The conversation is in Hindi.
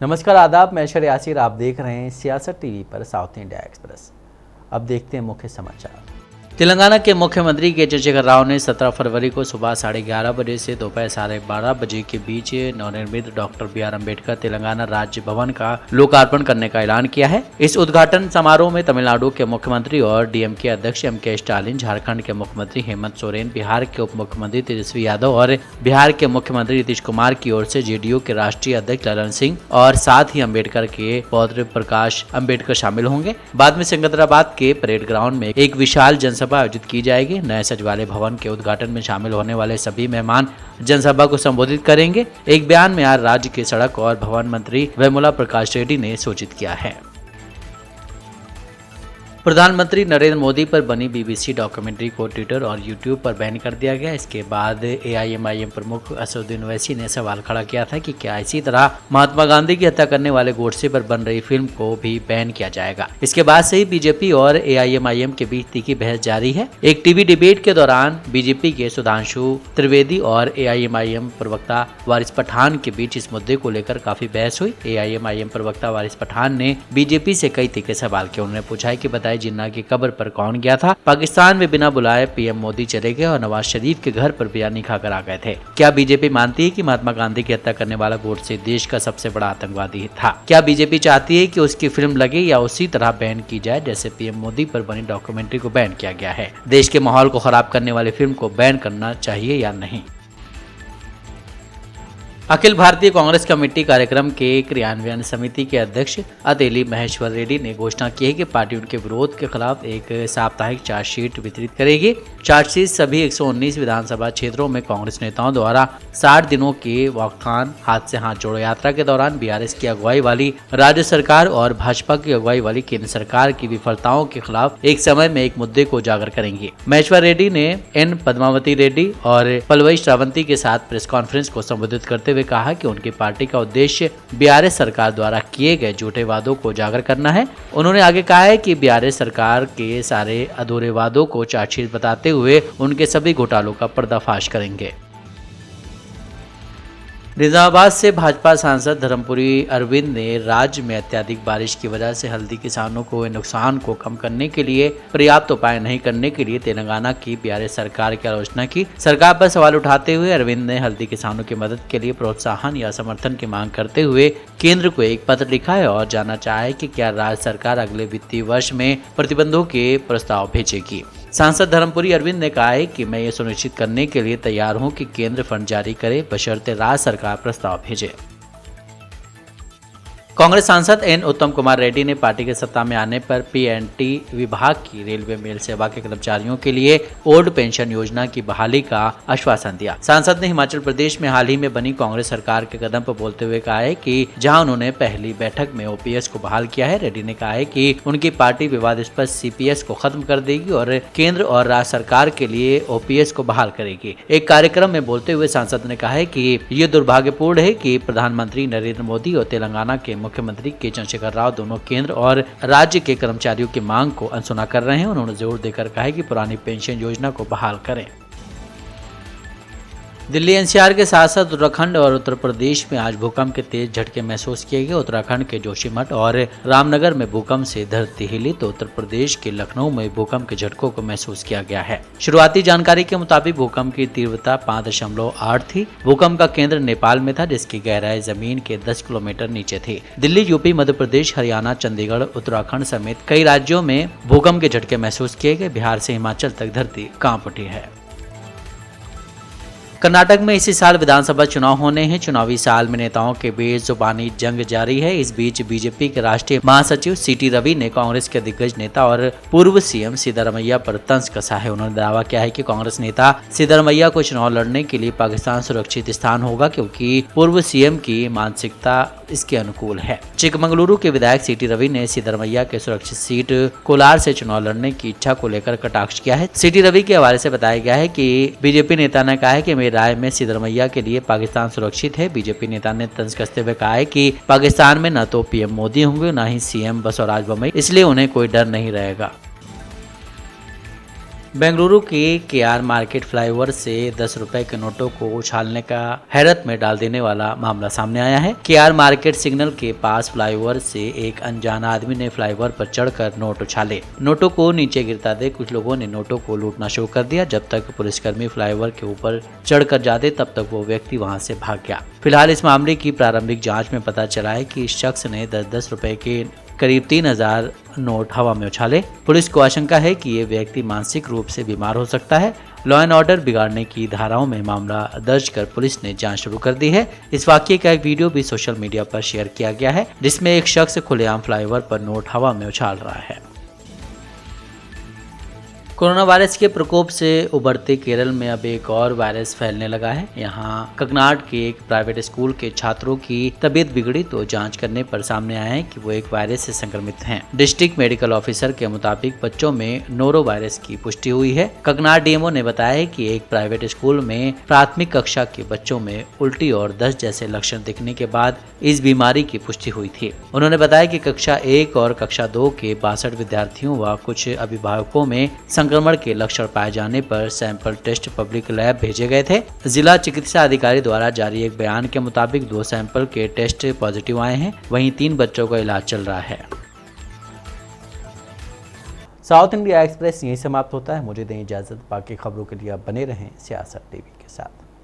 नमस्कार आदाब, मैं शर यासिर। आप देख रहे हैं सियासत टीवी पर साउथ इंडिया एक्सप्रेस। अब देखते हैं मुख्य समाचार। तेलंगाना के मुख्यमंत्री के चंद्रशेखर राव ने 17 फरवरी को सुबह 11:30 बजे से दोपहर 12:30 बजे के बीच नवनिर्मित डॉक्टर बी.आर. अम्बेडकर तेलंगाना राज्य भवन का लोकार्पण करने का ऐलान किया है। इस उद्घाटन समारोह में तमिलनाडु के मुख्यमंत्री और डीएमके अध्यक्ष एम.के. स्टालिन, झारखंड के मुख्यमंत्री हेमंत सोरेन, बिहार के उप मुख्यमंत्री तेजस्वी यादव और बिहार के मुख्यमंत्री नीतीश कुमार की ओर से जेडीयू के राष्ट्रीय अध्यक्ष ललन सिंह और साथ ही अम्बेडकर के पौत्र प्रकाश अम्बेडकर शामिल होंगे। बाद में सिकंदराबाद के परेड ग्राउंड में एक विशाल जनसभा आयोजित की जाएगी। नए सचिवालय भवन के उद्घाटन में शामिल होने वाले सभी मेहमान जनसभा को संबोधित करेंगे। एक बयान में आज राज्य के सड़क और भवन मंत्री वेमुला प्रकाश रेड्डी ने सूचित किया है। प्रधानमंत्री नरेंद्र मोदी पर बनी बीबीसी डॉक्यूमेंट्री को ट्विटर और यूट्यूब पर बैन कर दिया गया। इसके बाद एआईएमआईएम प्रमुख असदुद्दीन ओवैसी ने सवाल खड़ा किया था कि क्या इसी तरह महात्मा गांधी की हत्या करने वाले गोडसे पर बन रही फिल्म को भी बैन किया जाएगा। इसके बाद से ही बीजेपी और एआईएमआईएम के बीच तीखी बहस जारी है। एक टीवी डिबेट के दौरान बीजेपी के सुधांशु त्रिवेदी और एआईएमआईएम प्रवक्ता वारिस पठान के बीच इस मुद्दे को लेकर काफी बहस हुई। एआईएमआईएम प्रवक्ता वारिस पठान ने बीजेपी से कई तीखे सवाल किए। उन्होंने पूछा है कि बताइए जिन्ना की कब्र पर कौन गया था? पाकिस्तान में बिना बुलाए पीएम मोदी चले गए और नवाज शरीफ के घर पर बिरयानी खाकर आ गए थे। क्या बीजेपी मानती है कि महात्मा गांधी की हत्या करने वाला गोडसे देश का सबसे बड़ा आतंकवादी था? क्या बीजेपी चाहती है कि उसकी फिल्म लगे या उसी तरह बैन की जाए जैसे पीएम मोदी पर बनी डॉक्यूमेंट्री को बैन किया गया है? देश के माहौल को खराब करने वाली फिल्म को बैन करना चाहिए या नहीं? अखिल भारतीय कांग्रेस कमेटी कार्यक्रम के क्रियान्वयन समिति के अध्यक्ष अतेली महेश्वर रेड्डी ने घोषणा की है कि पार्टी उनके विरोध के खिलाफ एक साप्ताहिक चार्जशीट वितरित करेगी। चार्जशीट सभी 119 विधानसभा क्षेत्रों में कांग्रेस नेताओं द्वारा 60 दिनों के वॉकथॉन हाथ से हाथ जोड़ो यात्रा के दौरान बीआरएस की अगुवाई वाली राज्य सरकार और भाजपा की अगुवाई वाली केंद्र सरकार की विफलताओं के खिलाफ एक समय में एक मुद्दे को उजागर करेंगी। महेश्वर रेड्डी ने एन पद्मावती रेड्डी और पलवई श्रावंती के साथ प्रेस कॉन्फ्रेंस को संबोधित करते हुए कहा कि उनकी पार्टी का उद्देश्य बीआरएस सरकार द्वारा किए गए झूठे वादों को उजागर करना है। उन्होंने आगे कहा है कि बीआरएस सरकार के सारे अधूरे वादों को चार्जशीट बताते हुए उनके सभी घोटालों का पर्दाफाश करेंगे। निजामाबाद से भाजपा सांसद धर्मपुरी अरविंद ने राज्य में अत्यधिक बारिश की वजह से हल्दी किसानों को हुए नुकसान को कम करने के लिए पर्याप्त उपाय नहीं करने के लिए तेलंगाना की बीआरएस सरकार की आलोचना की। सरकार पर सवाल उठाते हुए अरविंद ने हल्दी किसानों की मदद के लिए प्रोत्साहन या समर्थन की मांग करते हुए केंद्र को एक पत्र लिखा है और जानना चाहा है कि क्या राज्य सरकार अगले वित्तीय वर्ष में प्रतिबंधों के प्रस्ताव भेजेगी। सांसद धर्मपुरी अरविंद ने कहा है कि मैं ये सुनिश्चित करने के लिए तैयार हूं कि केंद्र फंड जारी करे बशर्ते राज्य सरकार प्रस्ताव भेजे। कांग्रेस सांसद एन उत्तम कुमार रेड्डी ने पार्टी के सत्ता में आने पर पीएनटी विभाग की रेलवे मेल सेवा के कर्मचारियों के लिए ओल्ड पेंशन योजना की बहाली का आश्वासन दिया। सांसद ने हिमाचल प्रदेश में हाल ही में बनी कांग्रेस सरकार के कदम पर बोलते हुए कहा है कि जहां उन्होंने पहली बैठक में ओपीएस को बहाल किया है। रेड्डी ने कहा है कि उनकी पार्टी विवादास्पद सीपीएस को खत्म कर देगी और केंद्र और राज्य सरकार के लिए ओपीएस को बहाल करेगी। एक कार्यक्रम में बोलते हुए सांसद ने कहा है कि ये दुर्भाग्यपूर्ण है कि प्रधानमंत्री नरेंद्र मोदी और तेलंगाना के मुख्यमंत्री के चंद्रशेखर राव दोनों केंद्र और राज्य के कर्मचारियों की मांग को अनसुना कर रहे हैं। उन्होंने जोर देकर कहा है कि पुरानी पेंशन योजना को बहाल करें। दिल्ली एनसीआर के साथ साथ उत्तराखंड और उत्तर प्रदेश में आज भूकंप के तेज झटके महसूस किए गए। उत्तराखंड के जोशीमठ और रामनगर में भूकंप से धरती हिली तो उत्तर प्रदेश के लखनऊ में भूकंप के झटकों को महसूस किया गया है। शुरुआती जानकारी के मुताबिक भूकंप की तीव्रता 5.8 थी। भूकंप का केंद्र नेपाल में था जिसकी गहराई जमीन के 10 किलोमीटर नीचे थी। दिल्ली, यूपी, मध्य प्रदेश, हरियाणा, चंडीगढ़, उत्तराखंड समेत कई राज्यों में भूकंप के झटके महसूस किए गए। बिहार से हिमाचल तक धरती कांप उठी है। कर्नाटक में इसी साल विधानसभा चुनाव होने हैं। चुनावी साल में नेताओं के बीच जुबानी जंग जारी है। इस बीच बीजेपी के राष्ट्रीय महासचिव सीटी रवि ने कांग्रेस के दिग्गज नेता और पूर्व सीएम सिद्धरमैया पर तंज कसा है। उन्होंने दावा किया है कि कांग्रेस नेता सिद्धरमैया को चुनाव लड़ने के लिए पाकिस्तान सुरक्षित स्थान होगा क्योंकि पूर्व सीएम की मानसिकता इसके अनुकूल है। चिकमंगलुरु के विधायक सीटी रवि ने सिद्धरमैया के सुरक्षित सीट कोलार से चुनाव लड़ने की इच्छा को लेकर कटाक्ष किया है। सीटी रवि के हवाले से बताया गया है कि बीजेपी नेता ने कहा है कि मेरी राय में सिद्धरमैया के लिए पाकिस्तान सुरक्षित है। बीजेपी नेता ने तंज कसते हुए कहा है कि पाकिस्तान में न तो पीएम मोदी होंगे न ही सीएम बसवराज बोम्मई, इसलिए उन्हें कोई डर नहीं रहेगा। बेंगलुरु के केआर मार्केट फ्लाईओवर से 10 रुपए के नोटों को उछालने का हैरत में डाल देने वाला मामला सामने आया है। केआर मार्केट सिग्नल के पास फ्लाईओवर से एक अनजान आदमी ने फ्लाईओवर पर चढ़कर नोट उछाले। नोटों को नीचे गिरता देख कुछ लोगों ने नोटों को लूटना शुरू कर दिया। जब तक पुलिसकर्मी फ्लाईओवर के ऊपर चढ़कर जाते तब तक वो व्यक्ति वहां से भाग गया। फिलहाल इस मामले की प्रारंभिक जाँच में पता चला है कि इस शख्स ने 10-10 रुपए के करीब 3000 नोट हवा में उछाले। पुलिस को आशंका है कि ये व्यक्ति मानसिक रूप से बीमार हो सकता है। लॉ एंड ऑर्डर बिगाड़ने की धाराओं में मामला दर्ज कर पुलिस ने जांच शुरू कर दी है। इस वाकये का एक वीडियो भी सोशल मीडिया पर शेयर किया गया है, जिसमें एक शख्स खुलेआम फ्लाईओवर पर नोट हवा में उछाल रहा है। कोरोना वायरस के प्रकोप से उभरते केरल में अब एक और वायरस फैलने लगा है। यहाँ ककनाड के एक प्राइवेट स्कूल के छात्रों की तबीयत बिगड़ी तो जांच करने पर सामने आया है कि वो एक वायरस से संक्रमित हैं। डिस्ट्रिक्ट मेडिकल ऑफिसर के मुताबिक बच्चों में नोरो वायरस की पुष्टि हुई है। ककनाड डीएमओ ने बताया कि एक प्राइवेट स्कूल में प्राथमिक कक्षा के बच्चों में उल्टी और दस्त जैसे लक्षण दिखने के बाद इस बीमारी की पुष्टि हुई थी। उन्होंने बताया कि कक्षा 1 और कक्षा 2 के 62 विद्यार्थियों व कुछ अभिभावकों में संक्रमण के लक्षण पाए जाने पर सैंपल टेस्ट पब्लिक लैब भेजे गए थे। जिला चिकित्सा अधिकारी द्वारा जारी एक बयान के मुताबिक 2 सैंपल के टेस्ट पॉजिटिव आए हैं। वहीं 3 बच्चों का इलाज चल रहा है। साउथ इंडिया एक्सप्रेस यहीं समाप्त होता है। मुझे दें इजाजत। बाकी खबरों के लिए आप बने रहें सियासत टीवी के साथ।